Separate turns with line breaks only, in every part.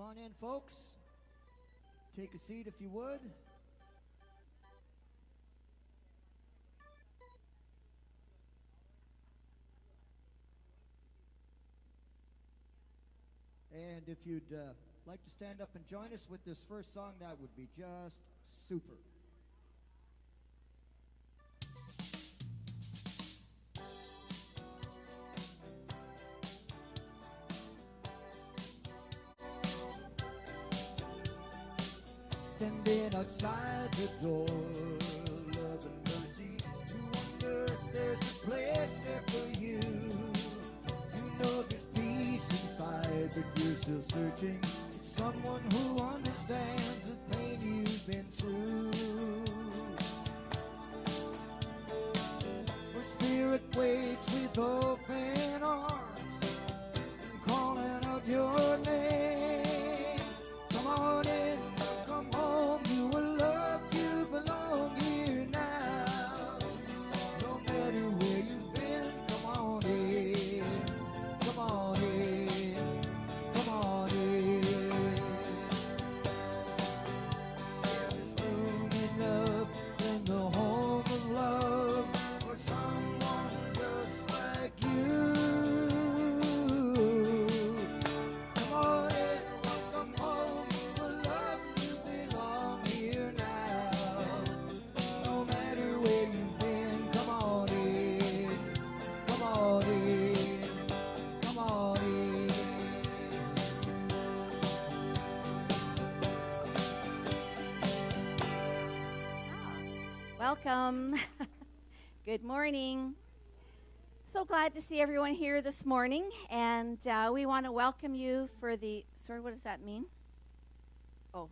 on in, folks. Take a seat if you would. And if you'd like to stand up and join us with this first song, that would be just super. Standing outside the door, love and mercy, you wonder if there's a place there for you. You know there's peace inside, but you're still searching. Someone who understands the pain you've been through. For spirit waits with open arms, calling out your name. Come on in. Come home, you are loved, you belong here now. No matter where you've been, come on in, come on in, come on in. There's room enough in the home of love for someone just like you. Come on in, welcome home, you are loved.
Welcome. Good morning. So glad to see everyone here this morning, and we want to welcome you for the, sorry, what does that mean? Oh,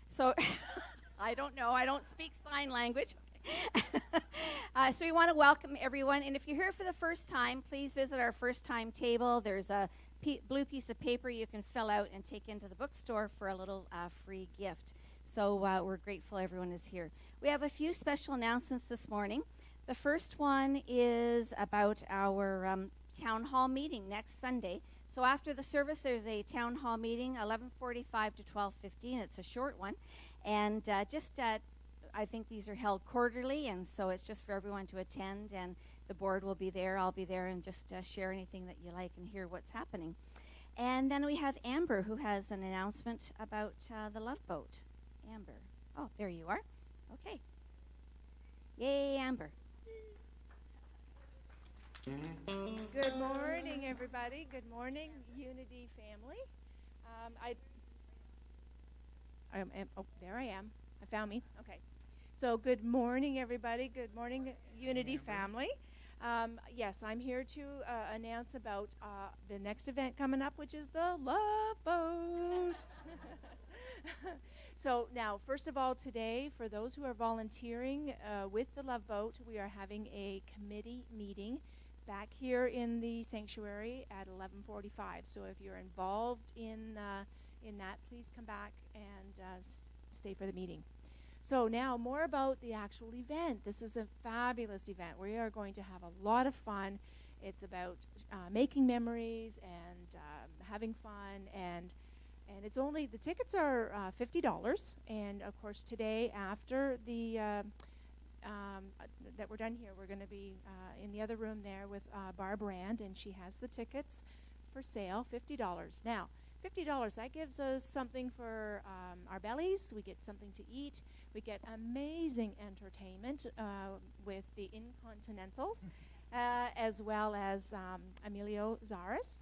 so I don't know. I don't speak sign language. So we want to welcome everyone, and if you're here for the first time, please visit our first time table. There's a blue piece of paper you can fill out and take into the bookstore for a little free gift. So we're grateful everyone is here. We have a few special announcements this morning. The first one is about our town hall meeting next Sunday. So after the service, there's a town hall meeting, 11:45 to 12:15. It's a short one. And I think these are held quarterly, and so it's just for everyone to attend, and the board will be there. I'll be there and just share anything that you like and hear what's happening. And then we have Amber, who has an announcement about the Love Boat. Amber. Oh, there you are. Okay. Yay, Amber.
Good morning, everybody. Good morning, Unity family. Oh, there I am. I found me. Okay. So good morning, everybody. Good morning, Unity family. Yes, I'm here to announce about the next event coming up, which is the Love Boat. So now, first of all, today, for those who are volunteering with the Love Boat, we are having a committee meeting back here in the sanctuary at 11:45. So if you're involved in that, please come back and stay for the meeting. So now, more about the actual event. This is a fabulous event. We are going to have a lot of fun. It's about making memories and having fun, and it's only, the tickets are $50, and of course today after the that we're done here, we're going to be in the other room there with Barb Rand, and she has the tickets for sale, $50. Now, $50, that gives us something for our bellies. We get something to eat. We get amazing entertainment with the Incontinentals, as well as Emilio Zaras.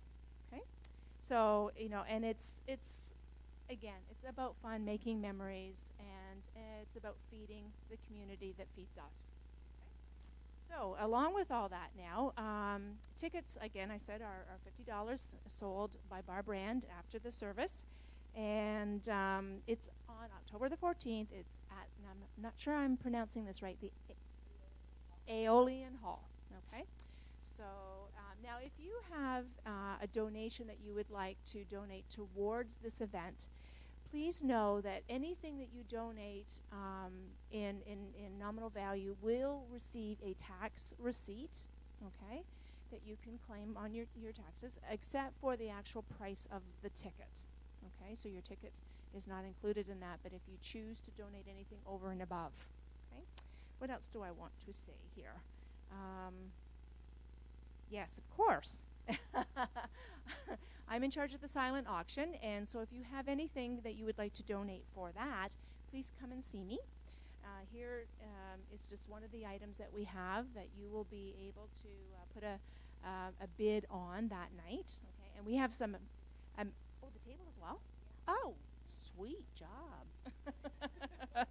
Okay, so and it's again, it's about fun, making memories, and it's about feeding the community that feeds us. Okay. So along with all that now, tickets, again, I said, are $50 sold by Barb Rand after the service. And it's on October the 14th. It's at, and I'm not sure I'm pronouncing this right, the Aeolian Hall. Okay. So now if you have a donation that you would like to donate towards this event, please know that anything that you donate in nominal value will receive a tax receipt, okay, that you can claim on your taxes, except for the actual price of the ticket, Okay, so your ticket is not included in that, but if you choose to donate anything over and above. Okay, what else do I want to say here? Yes, of course. I'm in charge of the silent auction, and so if you have anything that you would like to donate for that, please come and see me. Here is just one of the items that we have that you will be able to put a bid on that night. Okay, and we have some. Oh, the table as well. Oh, sweet job.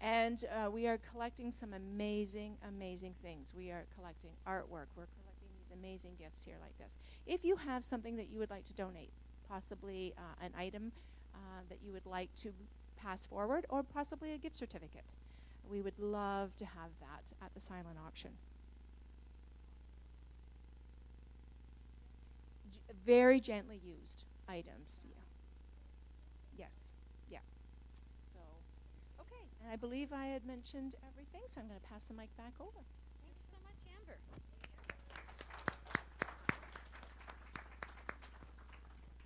And we are collecting some amazing, amazing things. We are collecting artwork. We're collecting these amazing gifts here like this. If you have something that you would like to donate, possibly an item that you would like to pass forward, or possibly a gift certificate, we would love to have that at the silent auction. Very gently used items. Yeah. Yes. Yeah. So, okay. And I believe I had mentioned everything, so I'm going to pass the mic back over.
Thank you so much, Amber.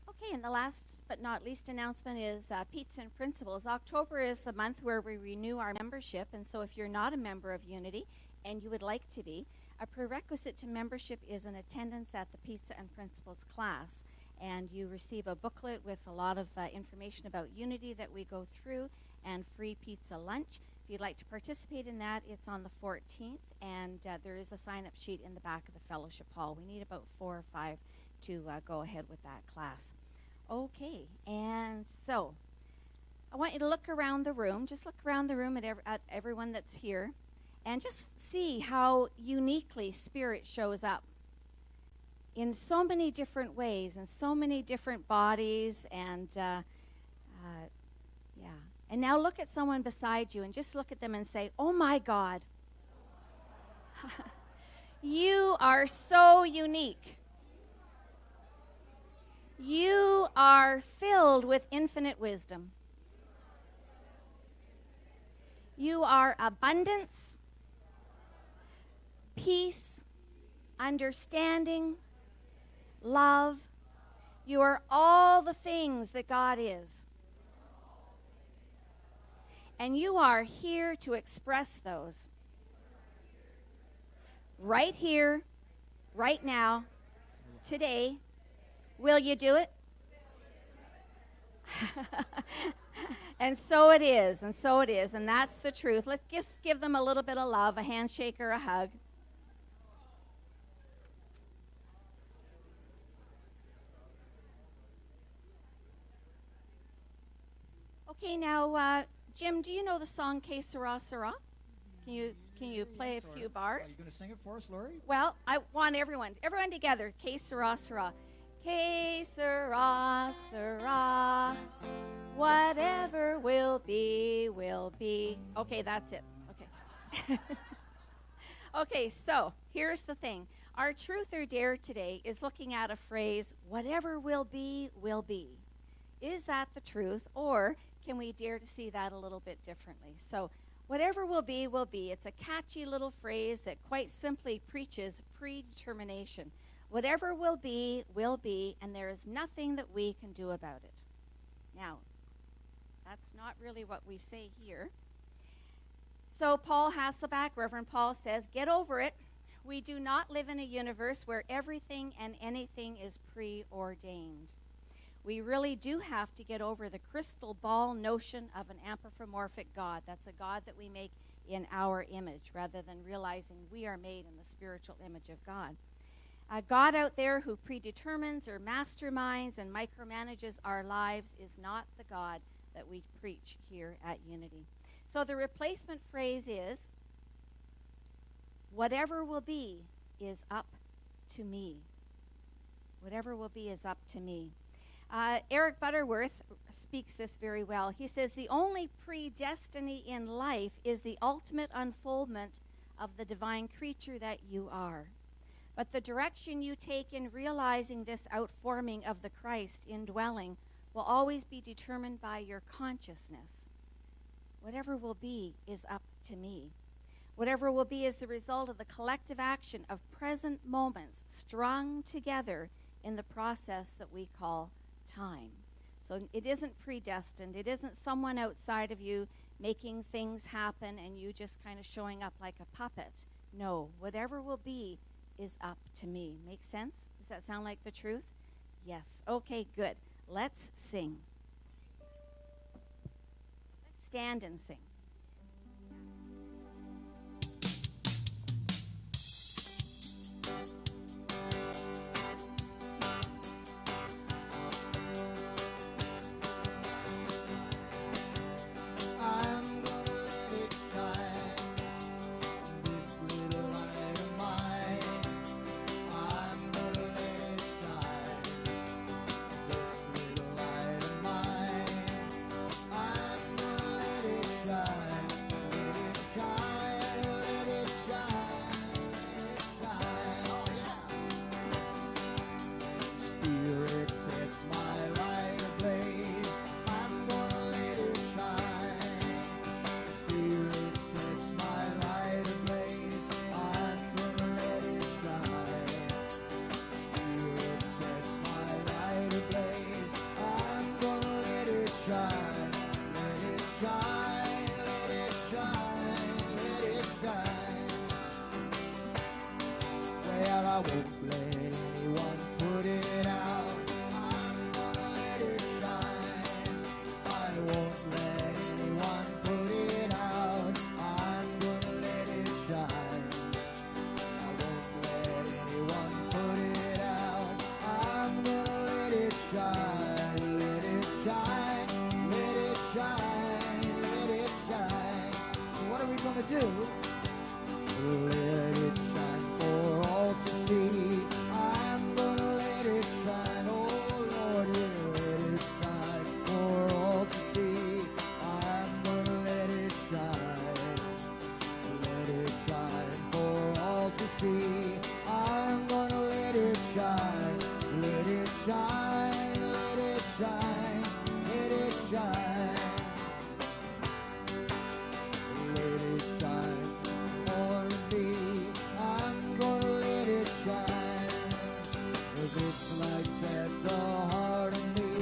Okay, and the last but not least announcement is Pizza and Principles. October is the month where we renew our membership, and so if you're not a member of Unity and you would like to be, a prerequisite to membership is an attendance at the Pizza and Principles class, and you receive a booklet with a lot of information about Unity that we go through, and free pizza lunch. If you'd like to participate in that, it's on the 14th, and there is a sign-up sheet in the back of the fellowship hall. We need about 4 or 5 to go ahead with that class. Okay, and so I want you to look around the room. Just look around the room at everyone that's here, and just see how uniquely Spirit shows up in so many different ways, in so many different bodies, and yeah. And now look at someone beside you and just look at them and say, "Oh my God, you are so unique. You are filled with infinite wisdom. You are abundance, peace, understanding, love. You are all the things that God is. And you are here to express those. Right here, right now, today. Will you do it?" And so it is, and so it is, and that's the truth. Let's just give them a little bit of love, a handshake or a hug. Okay, now, Jim, do you know the song "Que Sera, Sera"? Can you play a few bars?
Are you going to sing it for us, Lori?
Well, I want everyone together. "Que Sera, Sera." Que sera, sera, whatever will be, will be. Okay, that's it. Okay. Okay, so here's the thing. Our truth or dare today is looking at a phrase, whatever will be, will be. Is that the truth, or can we dare to see that a little bit differently? So whatever will be, will be. It's a catchy little phrase that quite simply preaches predetermination. Whatever will be, and there is nothing that we can do about it. Now, that's not really what we say here. So Paul Hasselbeck, Reverend Paul, says, get over it. We do not live in a universe where everything and anything is preordained. We really do have to get over the crystal ball notion of an anthropomorphic God. That's a God that we make in our image, rather than realizing we are made in the spiritual image of God. A God out there who predetermines or masterminds and micromanages our lives is not the God that we preach here at Unity. So the replacement phrase is, whatever will be is up to me. Whatever will be is up to me. Eric Butterworth speaks this very well. He says, the only predestiny in life is the ultimate unfoldment of the divine creature that you are. But the direction you take in realizing this outforming of the Christ indwelling will always be determined by your consciousness. Whatever will be is up to me. Whatever will be is the result of the collective action of present moments strung together in the process that we call time. So it isn't predestined. It isn't someone outside of you making things happen and you just kind of showing up like a puppet. No, whatever will be is up to me. Make sense? Does that sound like the truth? Yes. Okay, good. Let's sing. Let's stand and sing.
I'm gonna let it shine, this little light of mine. I'm gonna let it shine, this little light of mine. I'm gonna let it shine, let it shine, let it shine, let it shine. Oh yeah. Spirit sets my light ablaze. I'm gonna let it shine. Spirit sets my light ablaze. I'm gonna let it shine. Spirit sets my light ablaze. I'm gonna let it shine. Let it shine. Let it shine. Let it shine. Well, I won't let anyone put it out. I'm gonna let it shine. I won't let anyone put it out. I'm gonna let it shine. I won't let anyone put it out. I'm gonna let it shine. Let it shine. Let it shine. Let it shine. So what are we gonna do? Let it shine for all to see. I'm gonna let it shine, oh Lord, yeah, let it shine for all to see. I'm gonna let it shine for all to see. I'm gonna let it shine, let it shine, let it shine, let it shine. Let it shine for me. I'm gonna let it shine. This light's at the heart of me.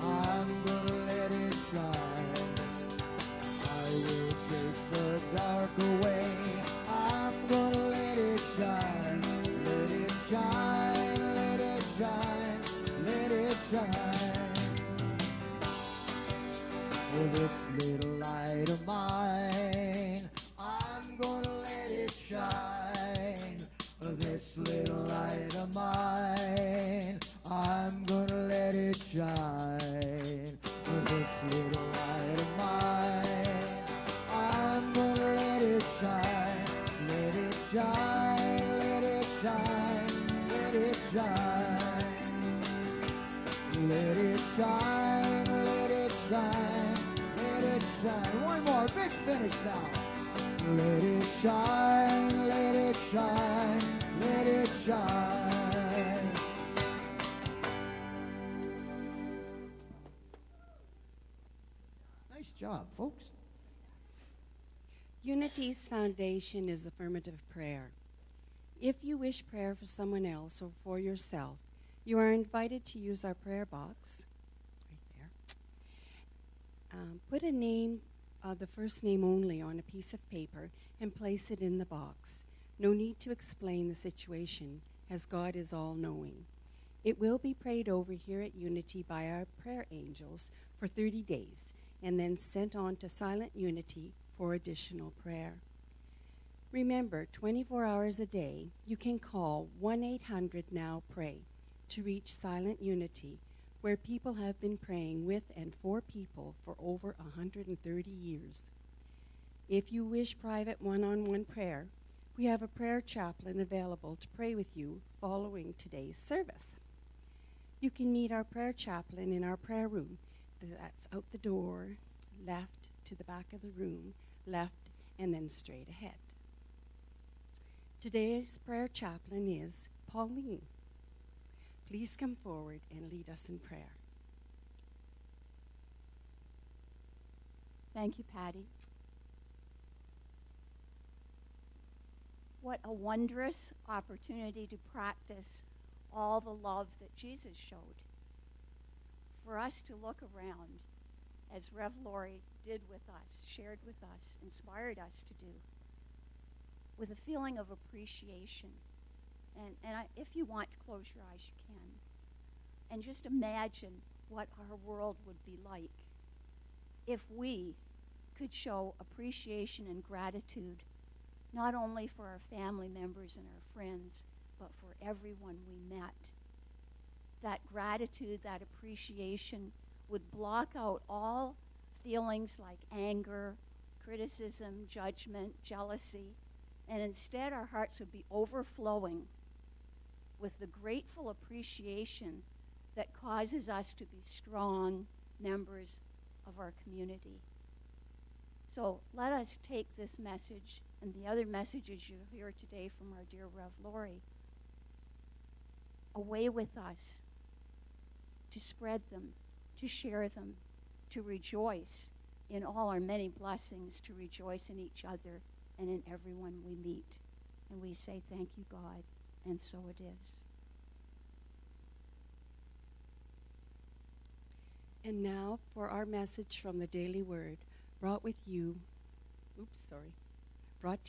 I'm gonna let it shine. I will chase the dark away. I'm gonna let it shine. Let it shine. Let it shine. Let it shine. This little light of mine, I'm gonna let it shine. This little light of mine, I'm gonna let it shine. This little light of mine, I'm gonna let it shine. Let it shine, let it shine, let it shine. Let it shine, let it shine, let it shine. One more, big finish now. Let it shine, let it shine, let it shine. Nice job, folks.
Unity's foundation is affirmative prayer. If you wish prayer for someone else or for yourself, you are invited to use our prayer box right there. Put a name, the first name only, on a piece of paper and place it in the box. No need to explain the situation, as God is all-knowing. It will be prayed over here at Unity by our prayer angels for 30 days and then sent on to Silent Unity for additional prayer. Remember, 24 hours a day, you can call 1-800-NOW-PRAY to reach Silent Unity, where people have been praying with and for people for over 130 years. If you wish private one-on-one prayer, we have a prayer chaplain available to pray with you following today's service. You can meet our prayer chaplain in our prayer room. That's out the door, left to the back of the room, left, and then straight ahead. Today's prayer chaplain is Pauline. Please come forward and lead us in prayer.
Thank you, Patty. What a wondrous opportunity to practice all the love that Jesus showed for us to look around, as Rev Lori did with us, shared with us, inspired us to do, with a feeling of appreciation. If you want to close your eyes, you can. And just imagine what our world would be like if we could show appreciation and gratitude, not only for our family members and our friends, but for everyone we met. That gratitude, that appreciation would block out all feelings like anger, criticism, judgment, jealousy, and instead our hearts would be overflowing with the grateful appreciation that causes us to be strong members of our community. So let us take this message and the other messages you hear today from our dear Rev Lori away with us, to spread them, to share them, to rejoice in all our many blessings, to rejoice in each other and in everyone we meet. And we say, thank you, God, and so it is.
And now for our message from the Daily Word, brought to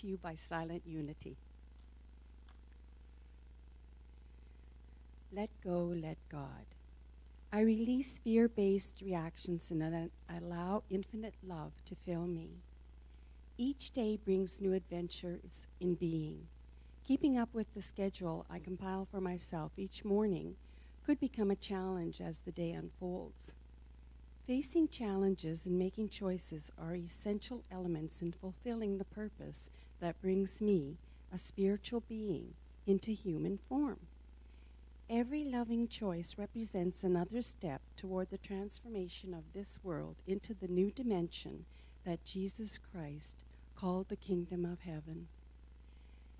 you by Silent Unity. Let go, let God. I release fear-based reactions and allow infinite love to fill me. Each day brings new adventures in being. Keeping up with the schedule I compile for myself each morning could become a challenge as the day unfolds. Facing challenges and making choices are essential elements in fulfilling the purpose that brings me, a spiritual being, into human form. Every loving choice represents another step toward the transformation of this world into the new dimension that Jesus Christ called the kingdom of heaven.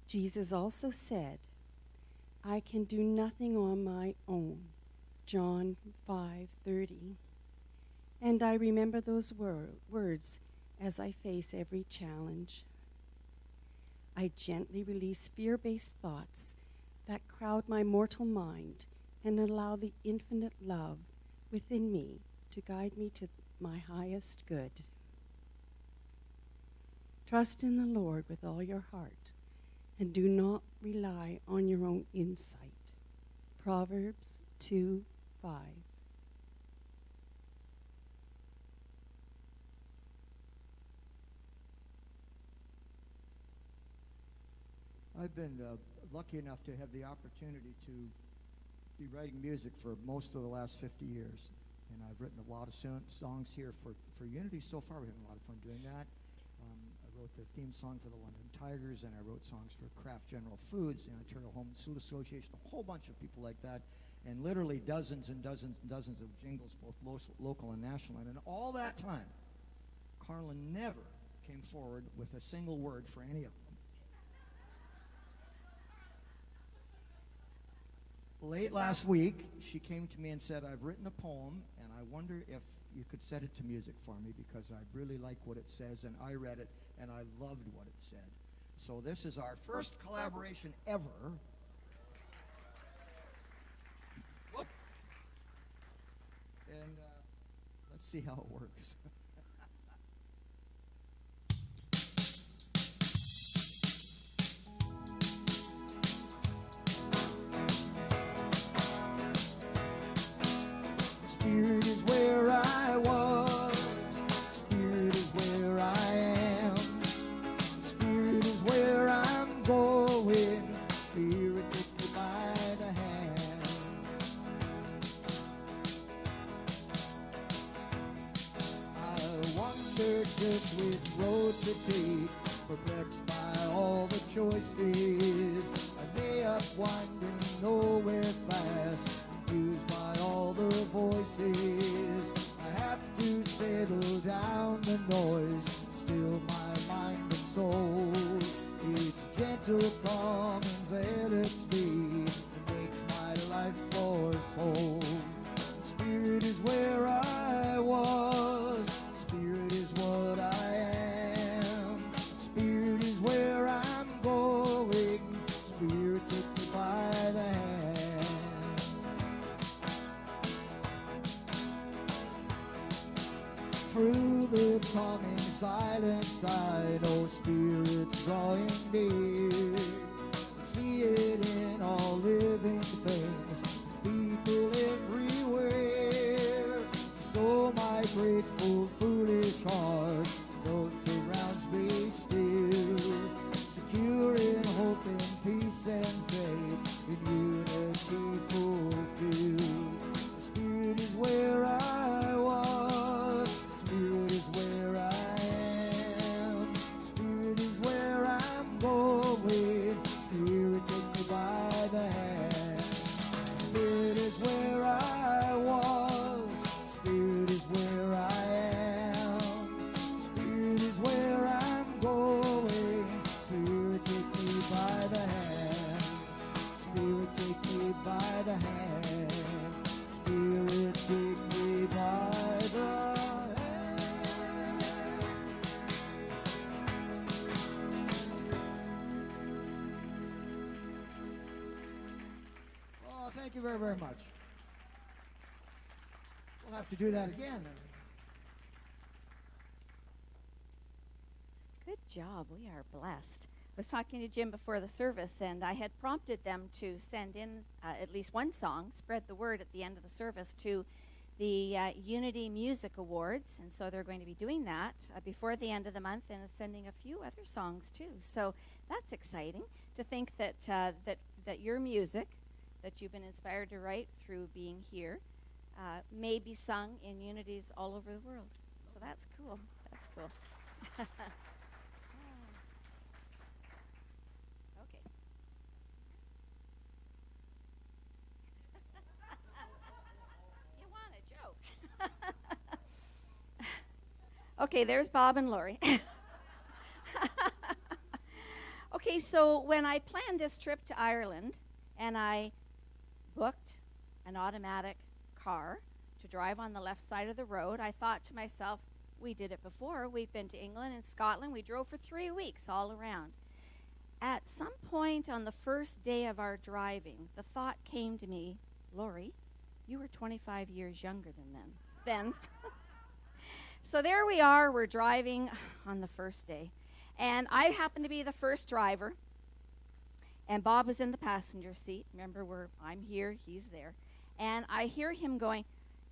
Jesus also said, I can do nothing on my own, John 5:30. And I remember those words as I face every challenge. I gently release fear-based thoughts that crowd my mortal mind and allow the infinite love within me to guide me to my highest good. Trust in the Lord with all your heart and do not rely on your own insight. Proverbs 2:5.
I've been lucky enough to have the opportunity to be writing music for most of the last 50 years. And I've written a lot of songs here for Unity so far. We're having a lot of fun doing that. I wrote the theme song for the London Tigers, and I wrote songs for Kraft General Foods, the Ontario Home and Food Association, a whole bunch of people like that, and literally dozens and dozens and dozens of jingles, both local and national. And in all that time, Carlin never came forward with a single word for any of them. Late last week, she came to me and said, I've written a poem, and I wonder if you could set it to music for me because I really like what it says, and I read it, and I loved what it said. So this is our first collaboration ever. Whoop. And let's see how it works. Spirit is where I was. Spirit is where I am. Spirit is where I'm going. Spirit took me by the hand. I wondered just which road to take, perplexed by all the choices. I lay up wondering nowhere fast, confused by all the voices. I have to settle down the noise, still my mind and soul. It's gentle, calm, and velvet speed that makes my life force whole. Spirit is where I was. Spirit is what I am. Spirit is where I'm going. Spirit took me by the hand. through the calming silence, I know Spirit's drawing near. See it in all living things, people everywhere. So my grateful, foolish heart knows surrounds me still, secure in hope and peace and faith, in unity fulfilled. Spirit is where I was, Spirit is where I am, Spirit is where I'm going, Spirit take me by the hand. Spirit is where I was, Spirit is where I am, Spirit is where I'm going, Spirit take me by the hand, Spirit take me by the hand, Spirit take me by the hand. Oh, thank you very, very much. We'll have to do that again.
Good job. We are blessed. I was talking to Jim before the service, and I had prompted them to send in at least one song, spread the word at the end of the service, to the Unity Music Awards. And so they're going to be doing that before the end of the month, and sending a few other songs too. So that's exciting to think that that your music that you've been inspired to write through being here may be sung in unities all over the world. So that's cool. That's cool. Okay. You want a joke? Okay, there's Bob and Lori. Okay, so when I planned this trip to Ireland and I booked an automatic car to drive on the left side of the road, I thought to myself, we did it before. We've been to England and Scotland. We drove for 3 weeks all around. At some point on the first day of our driving, the thought came to me, Lori, you were 25 years younger than then. So there we are. We're driving on the first day. And I happened to be the first driver. And Bob was in the passenger seat. Remember, I'm here, he's there. And I hear him going,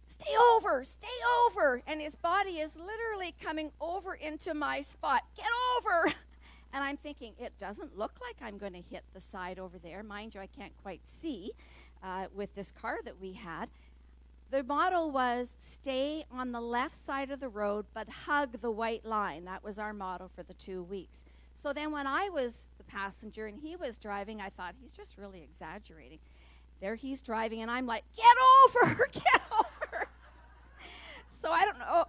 stay over, stay over. And his body is literally coming over into my spot. Get over. And I'm thinking, it doesn't look like I'm going to hit the side over there. Mind you, I can't quite see with this car that we had. The motto was, stay on the left side of the road, but hug the white line. That was our motto for the 2 weeks. So then when I was the passenger and he was driving, I thought, he's just really exaggerating. There he's driving, and I'm like, get over, get over. So I don't know,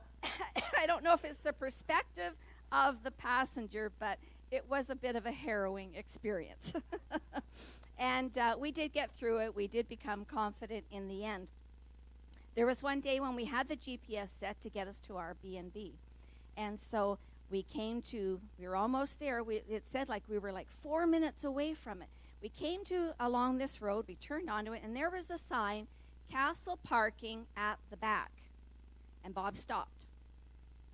I don't know if it's the perspective of the passenger, but it was a bit of a harrowing experience. And we did get through it. We did become confident in the end. There was one day when we had the GPS set to get us to our B&B. And so we were almost there. It said we were 4 minutes away from it. We came along this road, we turned onto it, and there was a sign, Castle Parking at the back. And Bob stopped.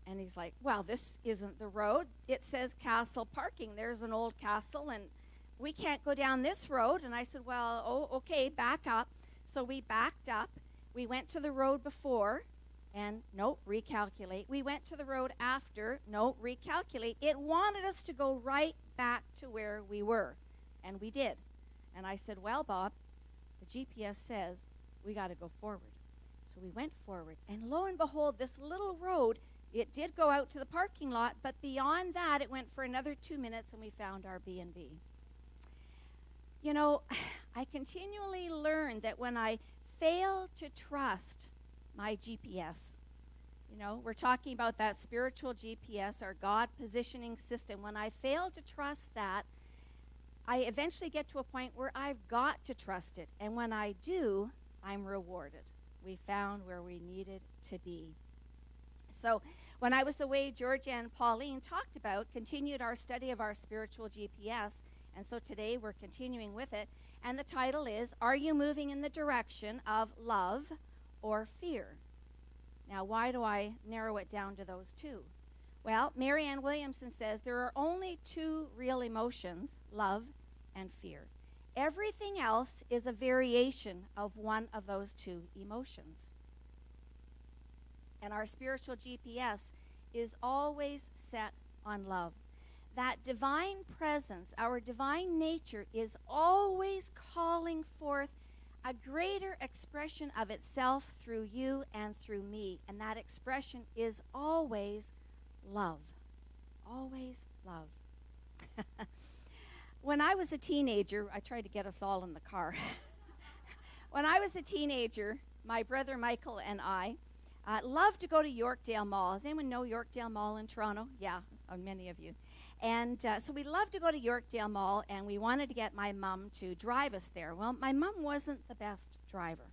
And he's like, well, this isn't the road. It says Castle Parking. There's an old castle, and we can't go down this road. And I said, well, okay, back up. So we backed up. We went to the road before, and nope, recalculate. We went to the road after, nope, recalculate. It wanted us to go right back to where we were, and we did. And I said, well, Bob, the GPS says we got to go forward. So we went forward, and lo and behold, this little road, it did go out to the parking lot, but beyond that, it went for another 2 minutes, and we found our B&B. You know, I continually learn that when I fail to trust my GPS, we're talking about that spiritual GPS, our God positioning system. When I fail to trust that, I eventually get to a point where I've got to trust it. And when I do, I'm rewarded. We found where we needed to be. So when I was away, Georgia and Pauline continued our study of our spiritual GPS. And so today we're continuing with it. And the title is, Are You Moving in the Direction of Love or Fear? Now, why do I narrow it down to those two? Well, Marianne Williamson says there are only two real emotions, love and fear. Everything else is a variation of one of those two emotions. And our spiritual GPS is always set on love. That divine presence, our divine nature, is always calling forth a greater expression of itself through you and through me. And that expression is always love. Always love. When I was a teenager, I tried to get us all in the car. When I was a teenager, my brother Michael and I loved to go to Yorkdale Mall. Does anyone know Yorkdale Mall in Toronto? Yeah, many of you. And so we loved to go to Yorkdale Mall, and we wanted to get my mom to drive us there. Well, my mom wasn't the best driver,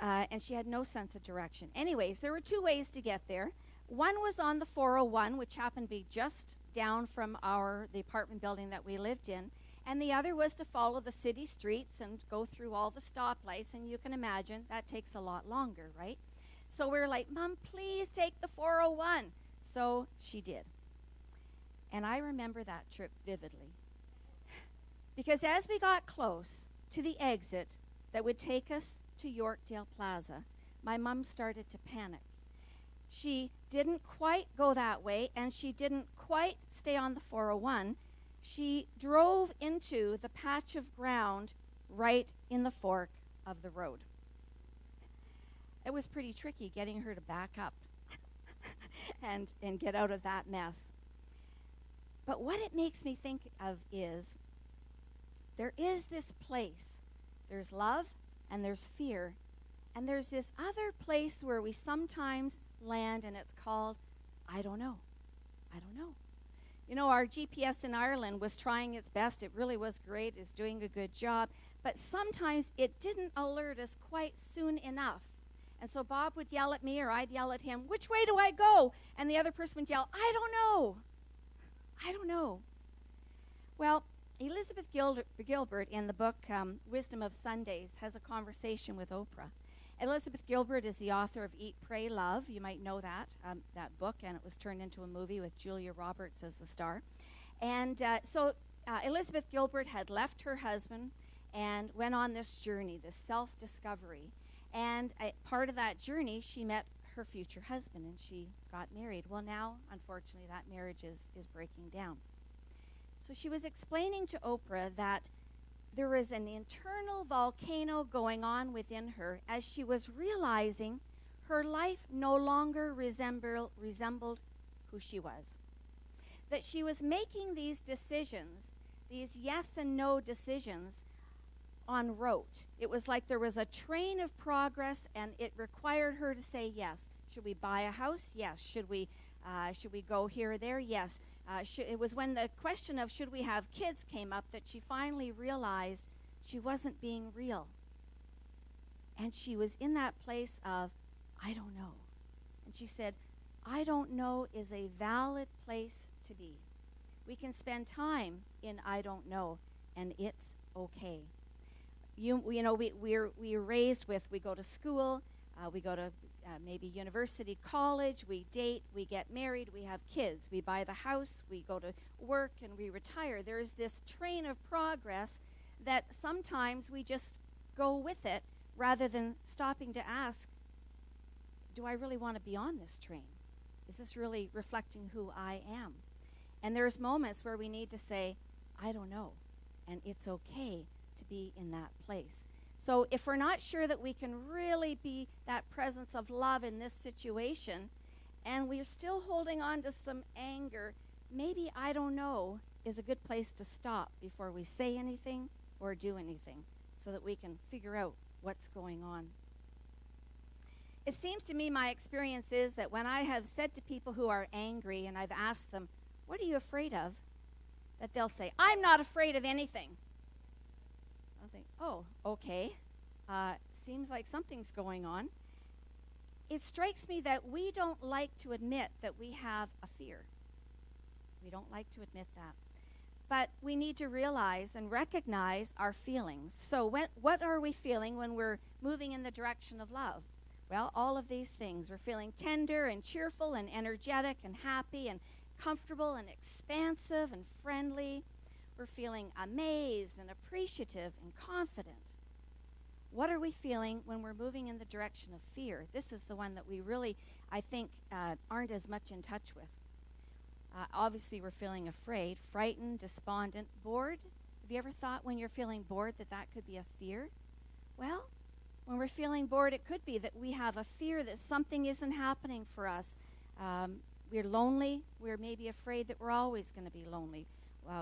and she had no sense of direction. Anyways, there were two ways to get there. One was on the 401, which happened to be just down from the apartment building that we lived in, and the other was to follow the city streets and go through all the stoplights, and you can imagine that takes a lot longer, right? So we were like, Mom, please take the 401. So she did. And I remember that trip vividly. Because as we got close to the exit that would take us to Yorkdale Plaza, my mom started to panic. She didn't quite go that way, and she didn't quite stay on the 401. She drove into the patch of ground right in the fork of the road. It was pretty tricky getting her to back up and get out of that mess. But what it makes me think of is there is this place. There's love and there's fear. And there's this other place where we sometimes land, and it's called, I don't know. I don't know. You know, our GPS in Ireland was trying its best. It really was great. It's doing a good job. But sometimes it didn't alert us quite soon enough. And so Bob would yell at me, or I'd yell at him, which way do I go? And the other person would yell, I don't know. I don't know. Well, Elizabeth Gilbert in the book Wisdom of Sundays has a conversation with Oprah. Elizabeth Gilbert is the author of Eat, Pray, Love. You might know that book, and it was turned into a movie with Julia Roberts as the star. And so Elizabeth Gilbert had left her husband and went on this journey, this self-discovery. And part of that journey, she met her future husband, and she got married. Well, now, unfortunately, that marriage is breaking down. So she was explaining to Oprah that there was an internal volcano going on within her as she was realizing her life no longer resembled who she was. That she was making these decisions, these yes and no decisions, on rote. It was like there was a train of progress, and it required her to say yes. Should we buy a house? Yes. Should we go here or there? Yes. It was when the question of should we have kids came up that she finally realized she wasn't being real. And she was in that place of, I don't know. And she said, I don't know is a valid place to be. We can spend time in I don't know, and it's okay. We're raised with, we go to school, we go to maybe university, college, we date, we get married, we have kids, we buy the house, we go to work, and we retire. There's this train of progress that sometimes we just go with it rather than stopping to ask, do I really want to be on this train? Is this really reflecting who I am? And there's moments where we need to say, I don't know, and it's okay to be in that place. So if we're not sure that we can really be that presence of love in this situation, and we're still holding on to some anger, maybe I don't know is a good place to stop before we say anything or do anything, so that we can figure out what's going on. It seems to me my experience is that when I have said to people who are angry and I've asked them, what are you afraid of? That they'll say, I'm not afraid of anything. I'll think, oh, okay. Seems like something's going on. It strikes me that we don't like to admit that we have a fear. We don't like to admit that. But we need to realize and recognize our feelings. So what are we feeling when we're moving in the direction of love? Well, all of these things. We're feeling tender and cheerful and energetic and happy and comfortable and expansive and friendly. We're feeling amazed and appreciative and confident. What are we feeling when we're moving in the direction of fear? This is the one that we really, I think, aren't as much in touch with. Obviously, we're feeling afraid, frightened, despondent, bored. Have you ever thought when you're feeling bored that could be a fear? Well, when we're feeling bored, it could be that we have a fear that something isn't happening for us. We're lonely. We're maybe afraid that we're always going to be lonely.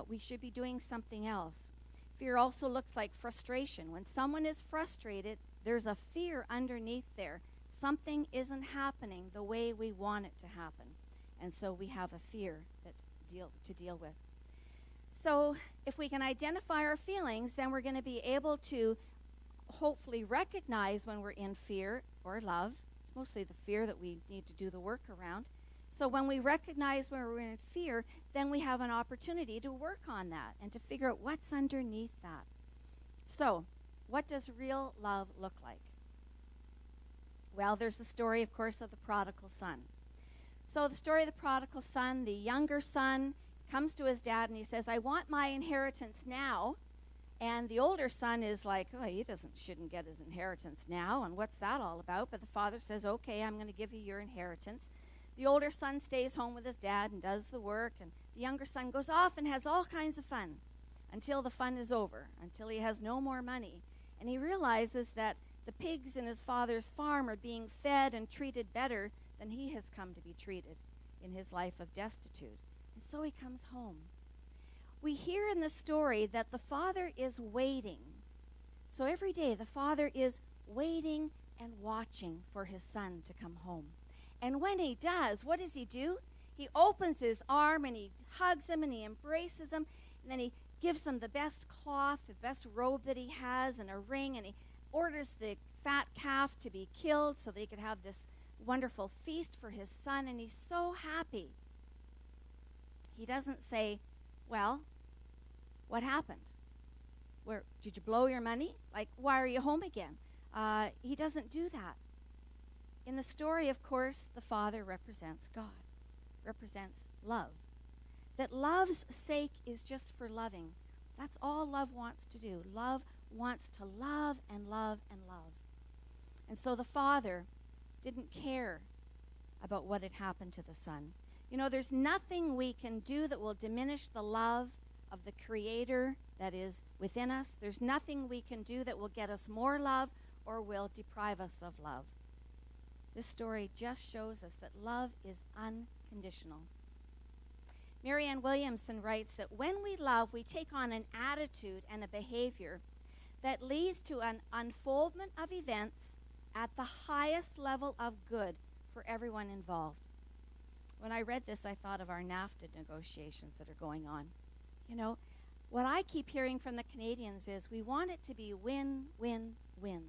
We should be doing something else. Fear also looks like frustration. When someone is frustrated, there's a fear underneath there. Something isn't happening the way we want it to happen. And so we have a fear to deal with. So if we can identify our feelings, then we're going to be able to hopefully recognize when we're in fear or love. It's mostly the fear that we need to do the work around. So when we recognize when we're in fear, then we have an opportunity to work on that and to figure out what's underneath that. So what does real love look like? Well, there's the story, of course, of the prodigal son. So the story of the prodigal son, the younger son, comes to his dad and he says, I want my inheritance now. And the older son is like, oh, he shouldn't get his inheritance now, and what's that all about? But the father says, okay, I'm going to give you your inheritance. The older son stays home with his dad and does the work, and the younger son goes off and has all kinds of fun until the fun is over, until he has no more money. And he realizes that the pigs in his father's farm are being fed and treated better than he has come to be treated in his life of destitute. And so he comes home. We hear in the story that the father is waiting. So every day the father is waiting and watching for his son to come home. And when he does, what does he do? He opens his arm and he hugs him and he embraces him. And then he gives him the best cloth, the best robe that he has, and a ring. And he orders the fat calf to be killed so they could have this wonderful feast for his son. And he's so happy. He doesn't say, well, what happened? Did you blow your money? Like, why are you home again? He doesn't do that. In the story, of course, the father represents God, represents love. That love's sake is just for loving. That's all love wants to do. Love wants to love and love and love. And so the father didn't care about what had happened to the son. You know, there's nothing we can do that will diminish the love of the Creator that is within us. There's nothing we can do that will get us more love or will deprive us of love. This story just shows us that love is unconditional. Marianne Williamson writes that when we love, we take on an attitude and a behavior that leads to an unfoldment of events at the highest level of good for everyone involved. When I read this, I thought of our NAFTA negotiations that are going on. You know, what I keep hearing from the Canadians is we want it to be win, win, win.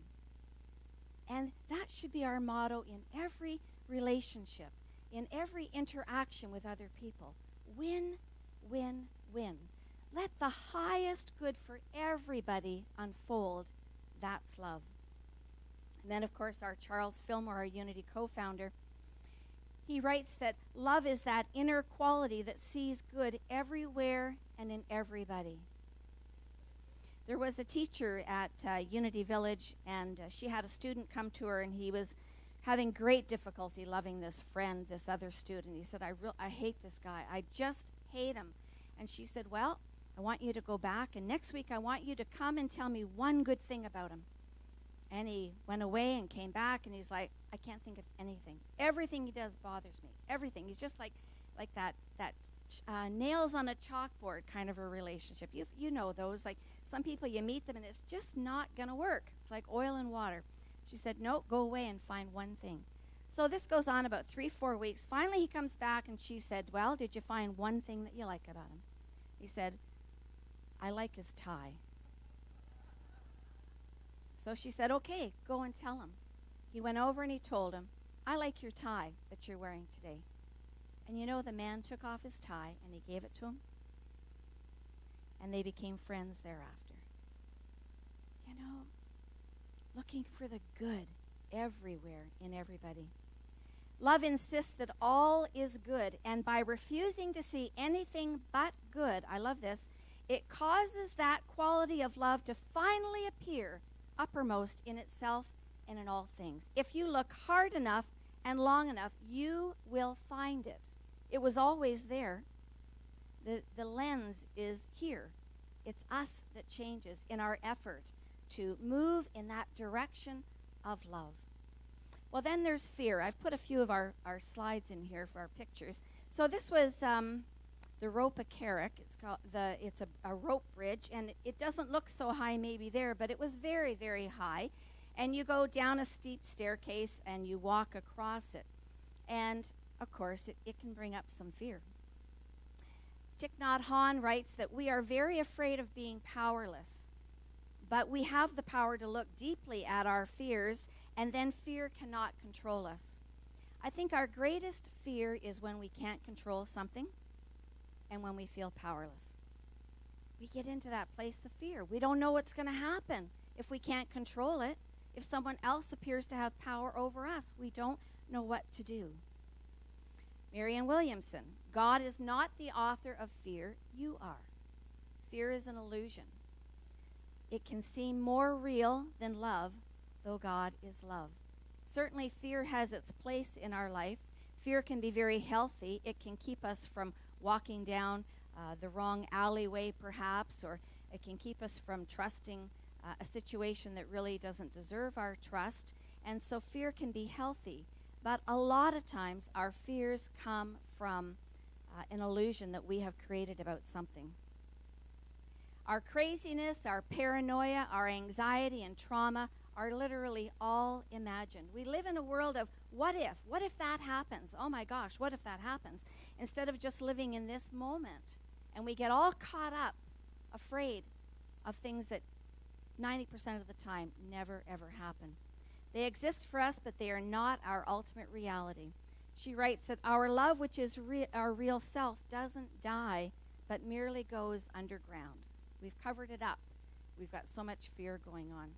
And that should be our motto in every relationship, in every interaction with other people. Win, win, win. Let the highest good for everybody unfold. That's love. And then, of course, our Charles Fillmore, our Unity co-founder, he writes that love is that inner quality that sees good everywhere and in everybody. There was a teacher at Unity Village, and she had a student come to her, and he was having great difficulty loving this friend, this other student. He said, I hate this guy. I just hate him. And she said, well, I want you to go back, and next week I want you to come and tell me one good thing about him. And he went away and came back, and he's like, I can't think of anything. Everything he does bothers me. Everything. He's just like that nails on a chalkboard kind of a relationship. You know those. Like some people, you meet them, and it's just not going to work. It's like oil and water. She said, no, go away and find one thing. So this goes on about 3-4 weeks. Finally, he comes back, and she said, well, did you find one thing that you like about him? He said, I like his tie. So she said, okay, go and tell him. He went over and he told him, I like your tie that you're wearing today. And you know, the man took off his tie and he gave it to him. And they became friends thereafter. You know, looking for the good everywhere in everybody. Love insists that all is good, and by refusing to see anything but good, I love this, it causes that quality of love to finally appear uppermost in itself and in all things. If you look hard enough and long enough, you will find it. It was always there. The lens is here. It's us that changes in our effort to move in that direction of love. Well, then there's fear. I've put a few of our slides in here for our pictures. So this was the Rope a Carrick. It's a rope bridge, and it doesn't look so high maybe there, but it was very, very high. And you go down a steep staircase and you walk across it. And, of course, it can bring up some fear. Thich Nhat Hanh writes that we are very afraid of being powerless, but we have the power to look deeply at our fears, and then fear cannot control us. I think our greatest fear is when we can't control something and when we feel powerless. We get into that place of fear. We don't know what's going to happen if we can't control it. If someone else appears to have power over us, we don't know what to do. Marianne Williamson, God is not the author of fear, you are. Fear is an illusion. It can seem more real than love, though God is love. Certainly fear has its place in our life. Fear can be very healthy. It can keep us from walking down the wrong alleyway, perhaps, or it can keep us from trusting a situation that really doesn't deserve our trust. And so fear can be healthy. But a lot of times our fears come from an illusion that we have created about something. Our craziness, our paranoia, our anxiety and trauma are literally all imagined. We live in a world of what if? What if that happens? Oh my gosh, what if that happens? Instead of just living in this moment. And we get all caught up, afraid of things that 90% of the time never ever happen. They exist for us, but they are not our ultimate reality. She writes that our love, which is our real self, doesn't die, but merely goes underground. We've covered it up. We've got so much fear going on.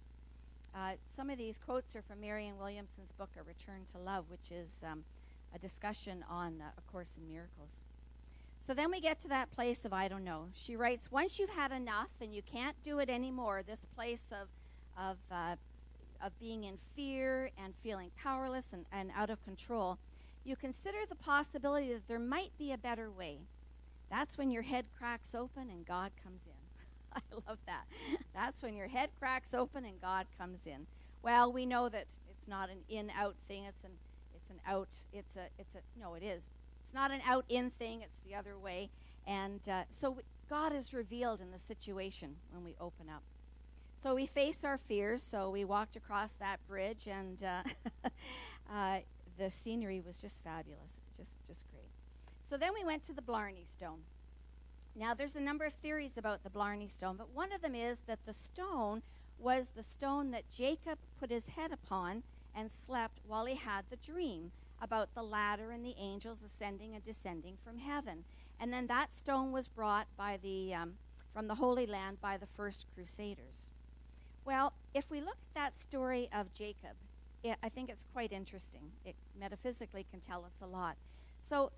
Some of these quotes are from Marianne Williamson's book, A Return to Love, which is a discussion on A Course in Miracles. So then we get to that place of I don't know. She writes, once you've had enough and you can't do it anymore, this place of being in fear and feeling powerless and out of control, you consider the possibility that there might be a better way. That's when your head cracks open and God comes in. I love that. That's when your head cracks open and God comes in. Well, we know that it's not an in-out thing. It's not an out-in thing. It's the other way. And so God is revealed in the situation when we open up. So we face our fears. So we walked across that bridge, and the scenery was just fabulous. Just great. So then we went to the Blarney Stone. Now, there's a number of theories about the Blarney Stone, but one of them is that the stone was the stone that Jacob put his head upon and slept while he had the dream about the ladder and the angels ascending and descending from heaven. And then that stone was brought by from the Holy Land by the first Crusaders. Well, if we look at that story of Jacob, I think it's quite interesting. It metaphysically can tell us a lot. So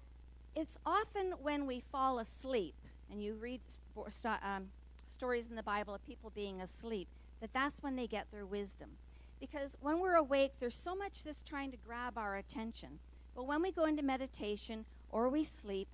it's often when we fall asleep, and you read stories in the Bible of people being asleep, that's when they get their wisdom. Because when we're awake, there's so much that's trying to grab our attention. But when we go into meditation or we sleep,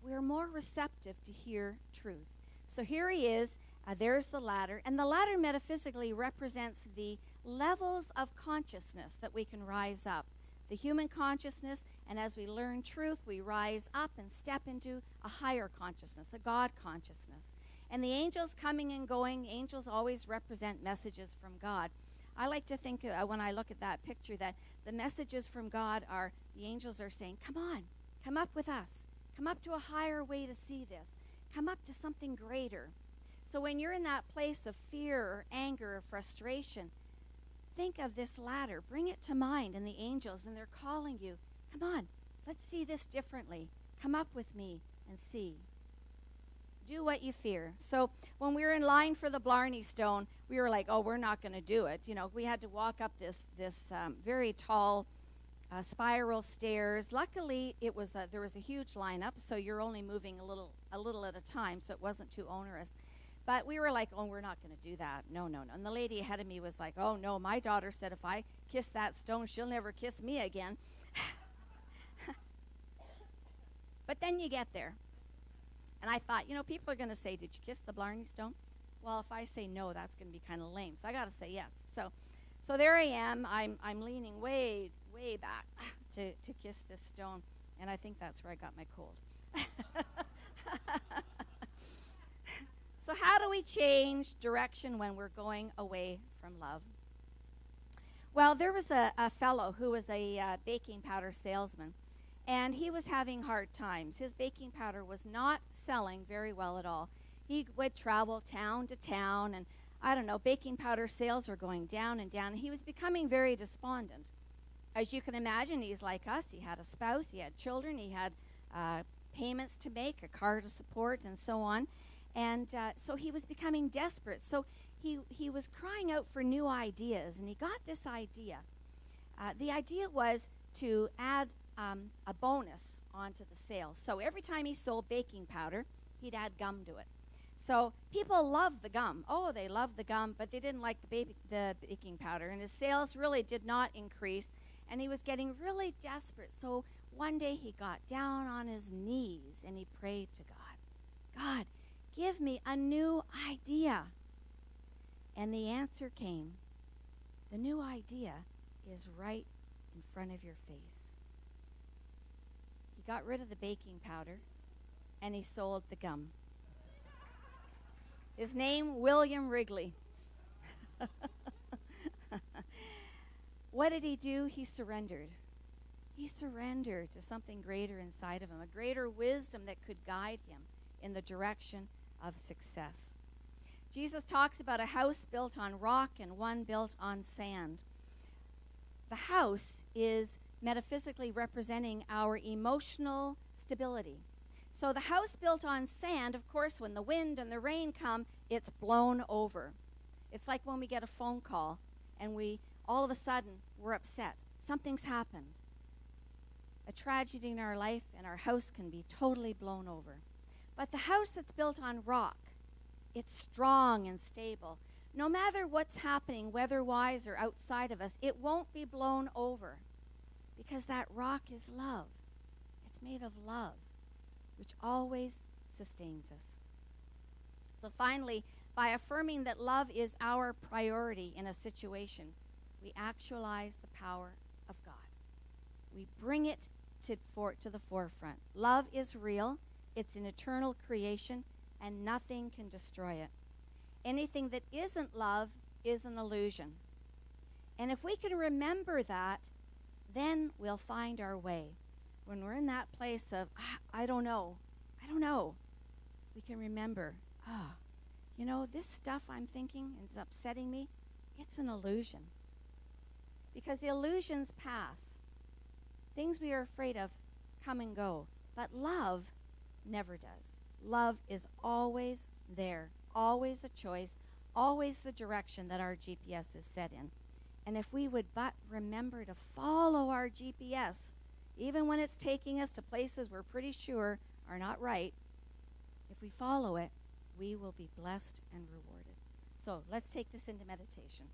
we're more receptive to hear truth. So here he is. There's the ladder. And the ladder metaphysically represents the levels of consciousness that we can rise up. The human consciousness, and as we learn truth, we rise up and step into a higher consciousness, a God consciousness. And the angels coming and going, angels always represent messages from God. I like to think when I look at that picture that the messages from God are, the angels are saying, come on, come up with us. Come up to a higher way to see this. Come up to something greater. So when you're in that place of fear or anger or frustration, think of this ladder. Bring it to mind and the angels, and they're calling you. Come on, let's see this differently. Come up with me and see. Do what you fear. So when we were in line for the Blarney Stone, we were like, oh, we're not going to do it. You know, we had to walk up this very tall spiral stairs. Luckily, there was a huge lineup, so you're only moving a little at a time, so it wasn't too onerous. But we were like, oh, we're not going to do that. No. And the lady ahead of me was like, oh, no, my daughter said if I kiss that stone, she'll never kiss me again. But then you get there. And I thought, people are going to say, did you kiss the Blarney Stone? Well, if I say no, that's going to be kind of lame. So I got to say yes. So there I am. I'm leaning way back to kiss this stone. And I think that's where I got my cold. So how do we change direction when we're going away from love? Well, there was a fellow who was a baking powder salesman. And he was having hard times. His baking powder was not selling very well at all. He would travel town to town, and I don't know, baking powder sales were going down and down. He was becoming very despondent. As you can imagine, he's like us. He had a spouse, he had children, he had payments to make, a car to support, and so on. And so he was becoming desperate. So he was crying out for new ideas, and he got this idea. The idea was to add a bonus onto the sale. So every time he sold baking powder, he'd add gum to it. So people loved the gum. Oh, they loved the gum, but they didn't like the baking powder. And his sales really did not increase, and he was getting really desperate. So one day he got down on his knees and he prayed to God. God, give me a new idea. And the answer came. The new idea is right in front of your face. He got rid of the baking powder, and he sold the gum. His name, William Wrigley. What did he do? He surrendered. He surrendered to something greater inside of him, a greater wisdom that could guide him in the direction of success. Jesus talks about a house built on rock and one built on sand. The house is metaphysically representing our emotional stability. So the house built on sand, of course, when the wind and the rain come, it's blown over. It's like when we get a phone call and all of a sudden we're upset. Something's happened. A tragedy in our life, and our house can be totally blown over. But the house that's built on rock, it's strong and stable. No matter what's happening, weather-wise or outside of us, it won't be blown over. Because that rock is love. It's made of love, which always sustains us. So finally, by affirming that love is our priority in a situation, we actualize the power of God. We bring it to the forefront. Love is real. It's an eternal creation, and nothing can destroy it. Anything that isn't love is an illusion. And if we can remember that, then we'll find our way. When we're in that place of, I don't know, we can remember, this stuff I'm thinking is upsetting me, it's an illusion. Because the illusions pass. Things we are afraid of come and go. But love never does. Love is always there, always a choice, always the direction that our GPS is set in. And if we would but remember to follow our GPS, even when it's taking us to places we're pretty sure are not right, if we follow it, we will be blessed and rewarded. So let's take this into meditation.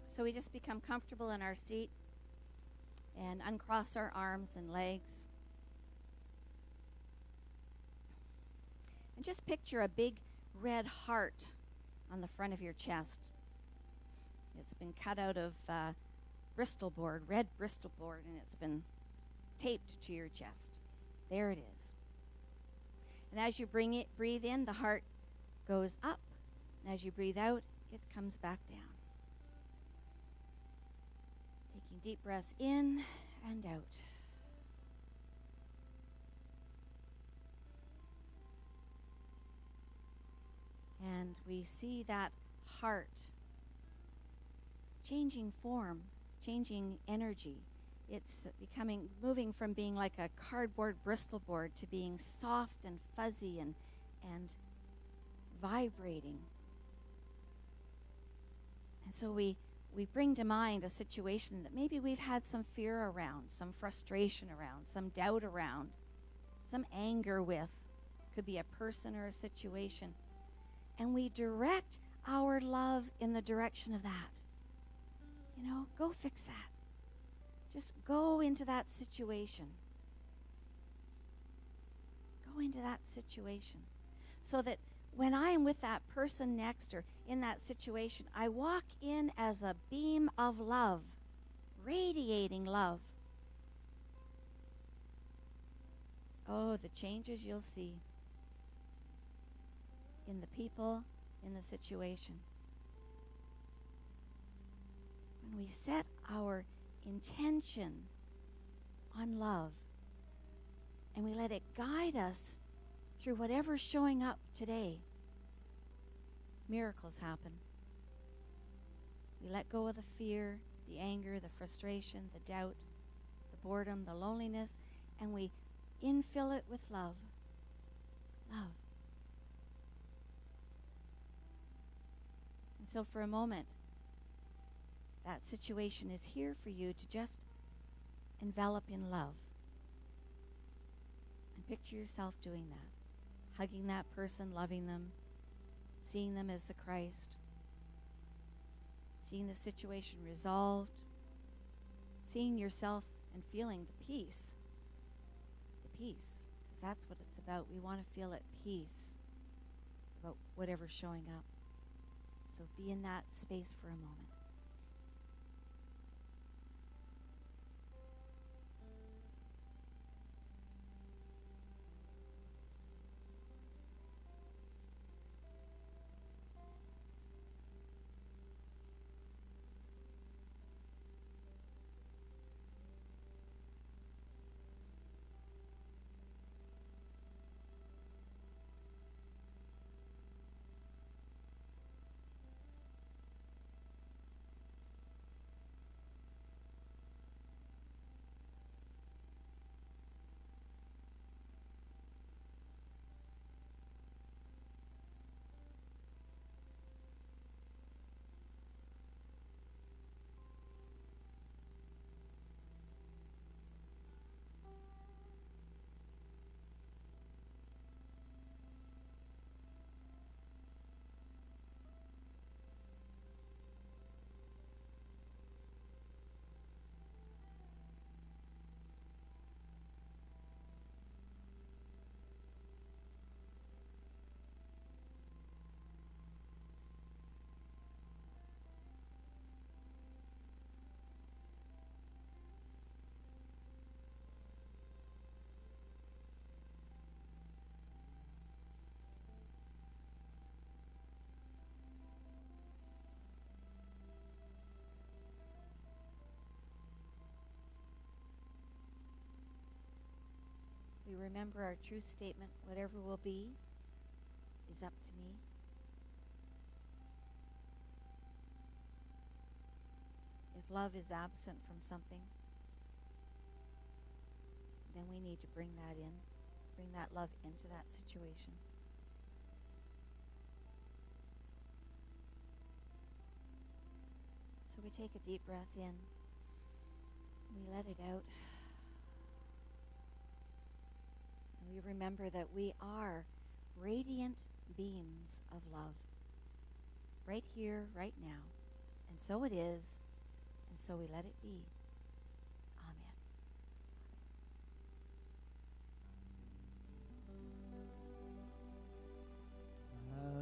So we just become comfortable in our seat and uncross our arms and legs. And just picture a big red heart on the front of your chest. It's been cut out of Bristol board, red Bristol board, and it's been taped to your chest. There it is. And as you breathe in, the heart goes up. And as you breathe out, it comes back down. Taking deep breaths in and out. And we see that heart changing form changing energy. It's moving from being like a cardboard Bristol board to being soft and fuzzy and vibrating. And so we bring to mind a situation that maybe we've had some fear around, some frustration around, some doubt around, some anger with. Could be a person or a situation. And we direct our love in the direction of that. Go fix that. Just go into that situation. Go into that situation. So that when I am with that person next or in that situation, I walk in as a beam of love, radiating love. Oh, the changes you'll see in the people, in the situation. When we set our intention on love and we let it guide us through whatever's showing up today, miracles happen. We let go of the fear, the anger, the frustration, the doubt, the boredom, the loneliness, and we infill it with love. Love. And so for a moment, that situation is here for you to just envelop in love. And picture yourself doing that. Hugging that person, loving them, seeing them as the Christ, seeing the situation resolved, seeing yourself and feeling the peace. The peace, because that's what it's about. We want to feel at peace about whatever's showing up. So be in that space for a moment. We remember our true statement, whatever will be is up to me. If love is absent from something, then we need to bring that in, bring that love into that situation. So we take a deep breath in, we let it out. We remember that we are radiant beams of love, right here, right now. And so it is, and so we let it be. Amen.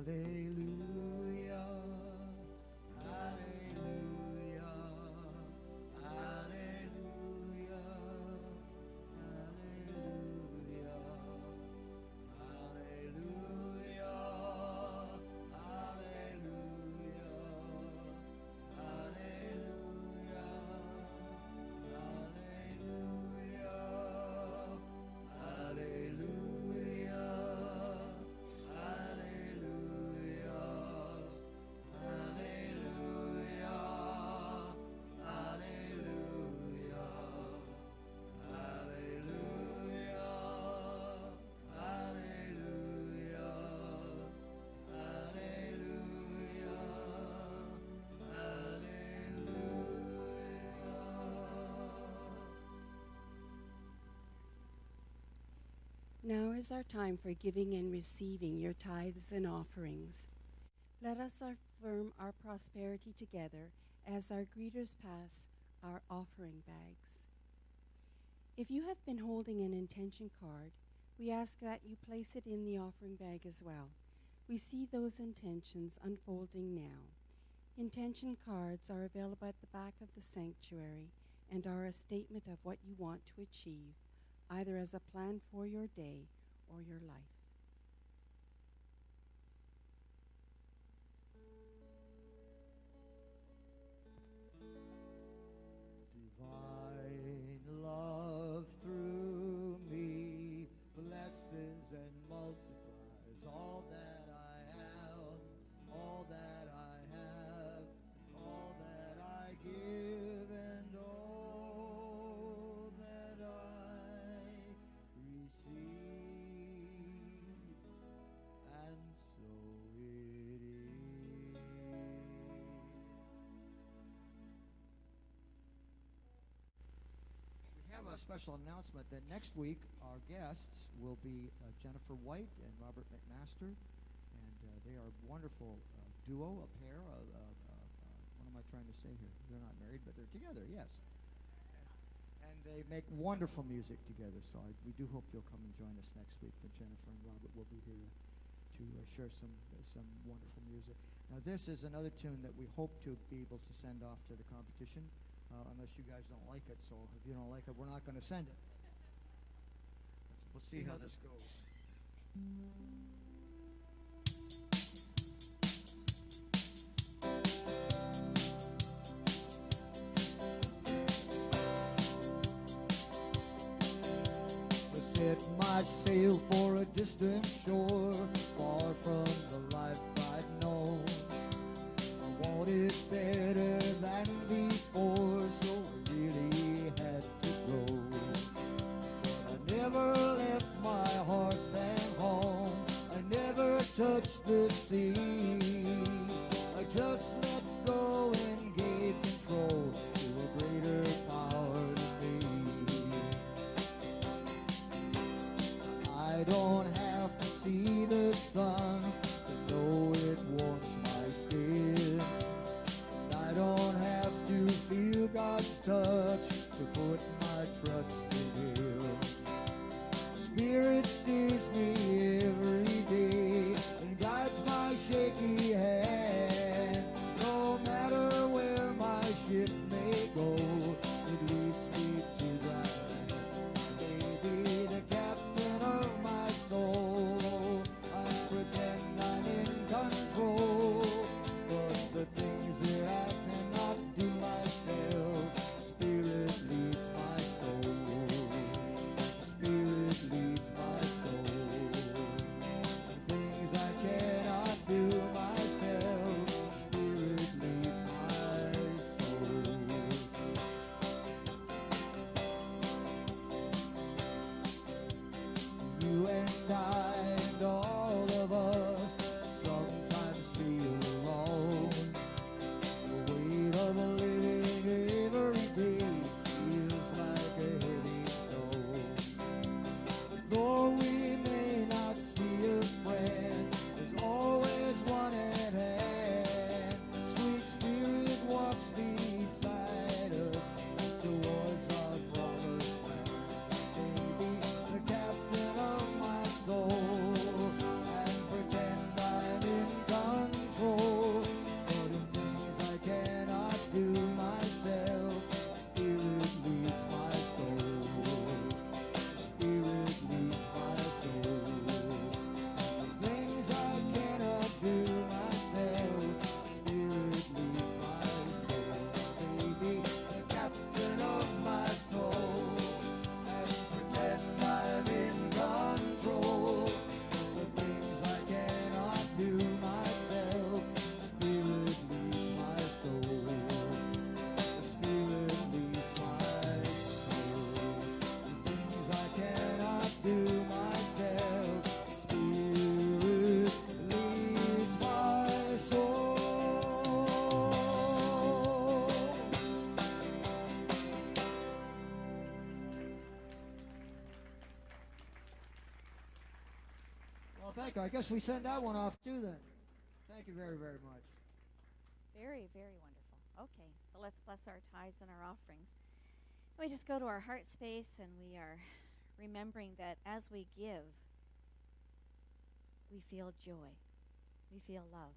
Hallelujah, hallelujah, hallelujah, hallelujah, hallelujah, hallelujah, hallelujah, hallelujah.
is our time for giving and receiving your tithes and offerings. Let us affirm our prosperity together as our greeters pass our offering bags. If you have been holding an intention card, we ask that you place it in the offering bag as well. We see those intentions unfolding now. Intention cards are available at the back of the sanctuary and are a statement of what you want to achieve, either as a plan for your day or your life.
Divine love through me blesses and multiplies all that I am, all that I have, all that I give, and all that I receive. And so it is. We have a special announcement that next week our guests will be Jennifer White and Robert McMaster, and they are a wonderful duo, a pair. What am I trying to say here? They're not married, but they're together, yes. And they make wonderful music together, so we do hope you'll come and join us next week. But Jennifer and Robert will be here to share some wonderful music. Now, this is another tune that we hope to be able to send off to the competition, unless you guys don't like it. So if you don't like it, we're not going to send it. We'll see how this goes. Set my sail for a distant shore, far from the life I'd known. I wanted better than before, so I really had to go. But I never left my heart than home. I never touched the sea. I just let go and gave control to a greater power than me. I don't have to see the sun to know it warms my skin. And I don't have to feel God's touch to put my trust in Him. Spirit steers me every day and guides my shaky hand. No matter where my ship may go, it leads me to thy land. Maybe the captain of my soul, I pretend I'm in control, but the things that I cannot do myself, Spirit leads my soul. Thank you. I guess we send that one off too then. Thank you very, very much.
Very, very wonderful. Okay, so let's bless our tithes and our offerings. We just go to our heart space and we are remembering that as we give, we feel joy. We feel love.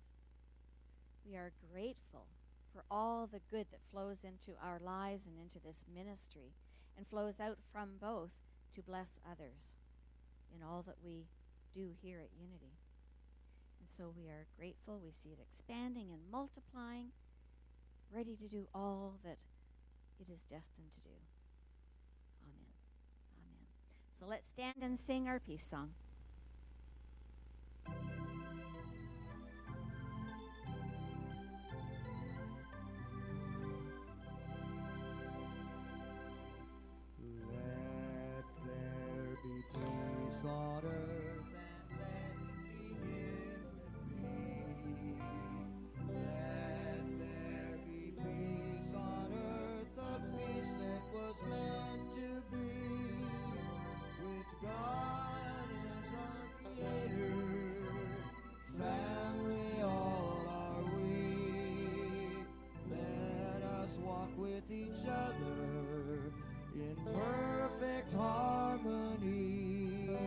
We are grateful for all the good that flows into our lives and into this ministry and flows out from both to bless others in all that we do here at Unity. And so we are grateful. We see it expanding and multiplying, ready to do all that it is destined to do. Amen. Amen. So let's stand and sing our peace song.
Let there be peace on earth, and let it begin with me. Let there be peace on earth, the peace that was meant to be. With God as our Creator, family all are we. Let us walk with each other in perfect harmony.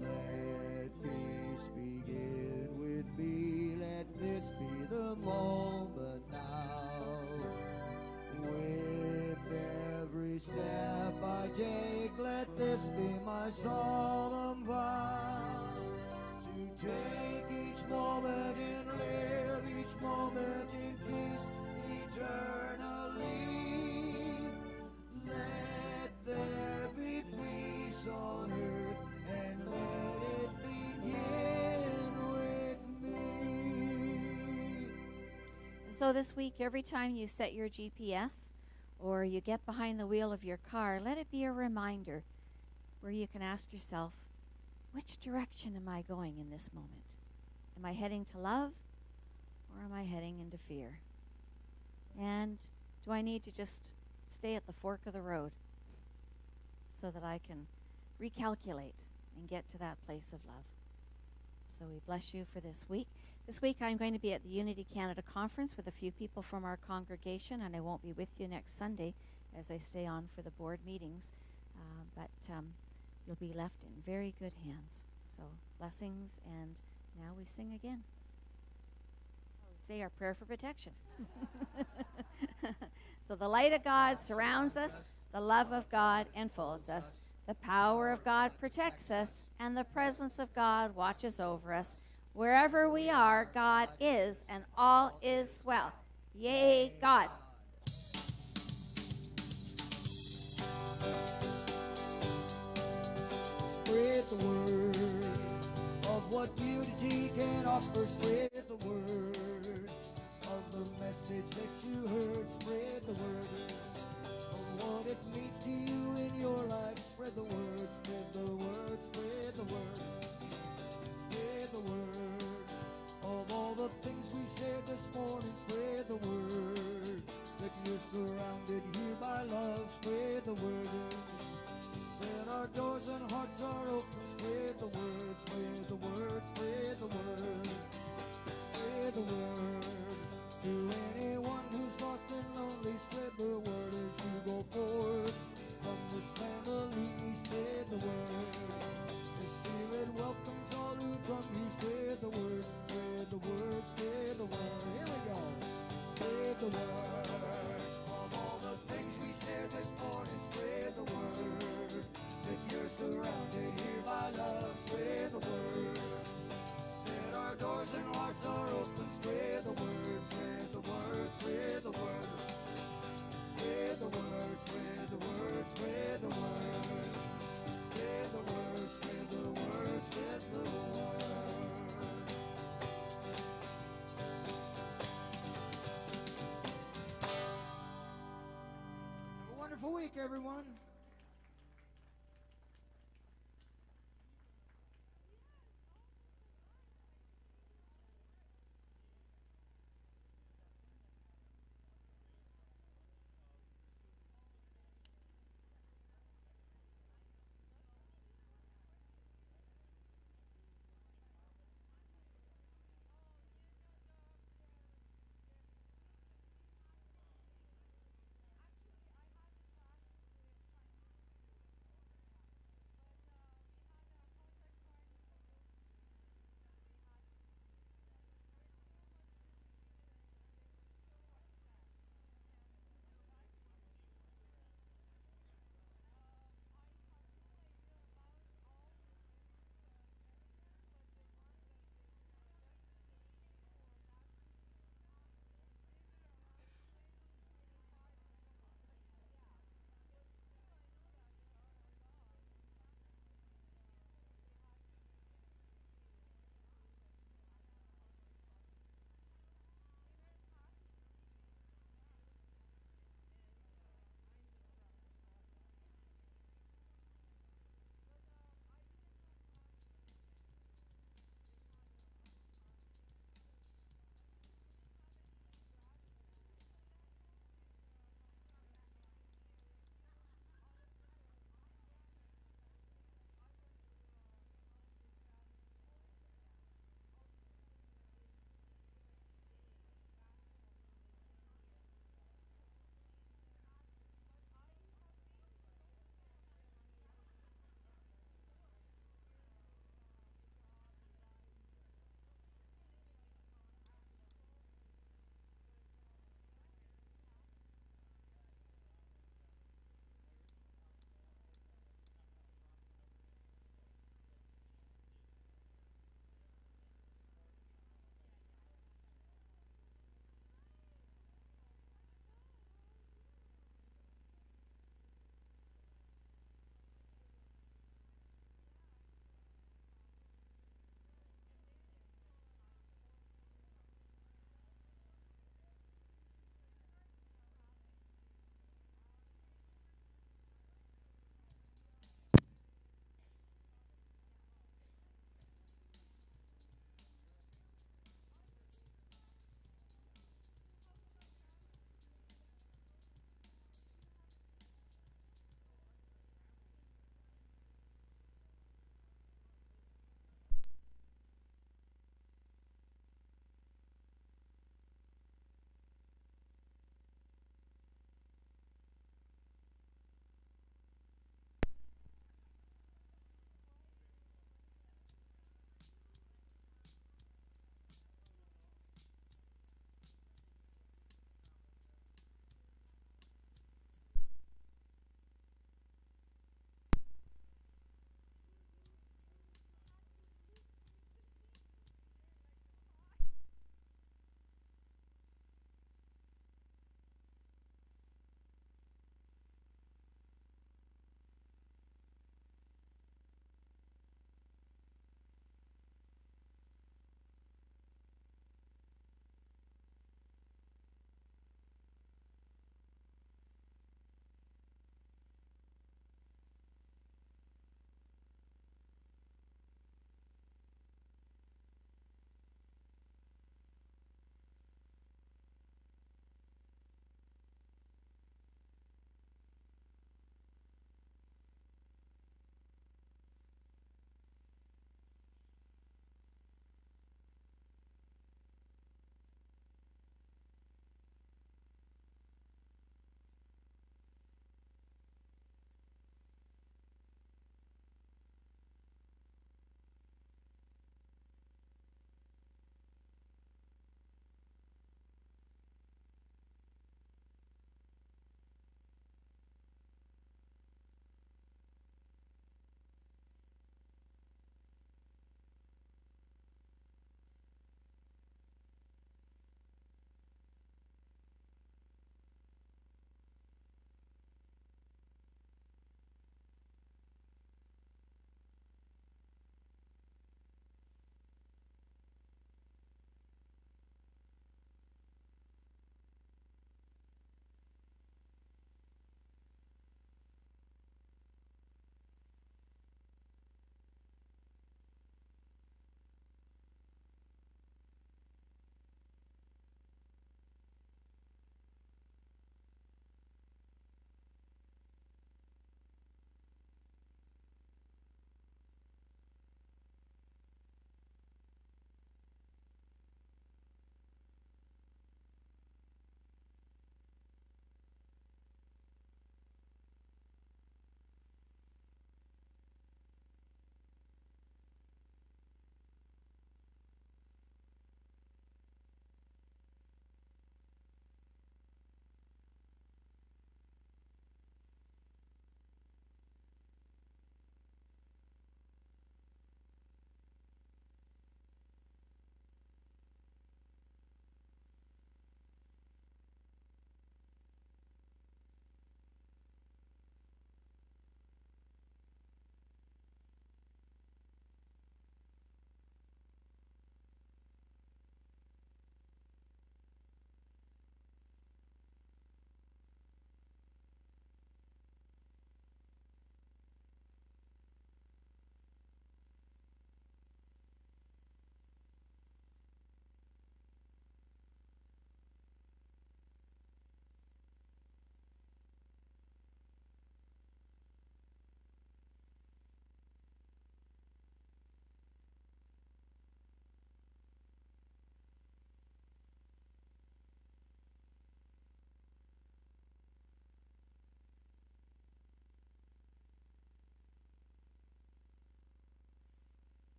Let peace begin with me. Let this be the moment now. With every step I take, let this be my solemn vow. To take each moment and live each moment in peace eternally. Let there be peace on earth, and let it begin with me.
And so this week, every time you set your GPS or you get behind the wheel of your car, let it be a reminder where you can ask yourself, which direction am I going in this moment? Am I heading to love, or am I heading into fear? And do I need to just stay at the fork of the road so that I can recalculate and get to that place of love? So we bless you for this week. This week I'm going to be at the Unity Canada Conference with a few people from our congregation, and I won't be with you next Sunday as I stay on for the board meetings. But you'll be left in very good hands. So blessings, and now we sing again. We say our prayer for protection. So the light of God surrounds us, the love of God enfolds us, the power of God protects us, and the presence of God watches over us. Wherever we are, God is, and all is well. Yea, God.
Spread the word of what Unity can offer. Spread the word of the message that you heard. Spread the word of what it means to you in your life. Spread the word, spread the word, spread the word. Spread the word of all the things we shared this morning. Spread the word that you're surrounded here by love. Spread the word. That our doors and hearts are open. Spread the word, spread the word, spread the word. Spread the word to anyone who's lost and lonely. Spread the word as you go forward from this family. Spread the word. The Spirit welcomes all who come. You spread the word, spread the word, spread the word. Here we go. Spread the word of all the things we shared this morning. Spread the word that you're surrounded here by love. Spread the word that our doors and hearts are open. Spread the word, spread the word, spread the word. Spread the word, spread the word, spread the word. Spread the word, spread the word, spread the word. Have a wonderful week, everyone.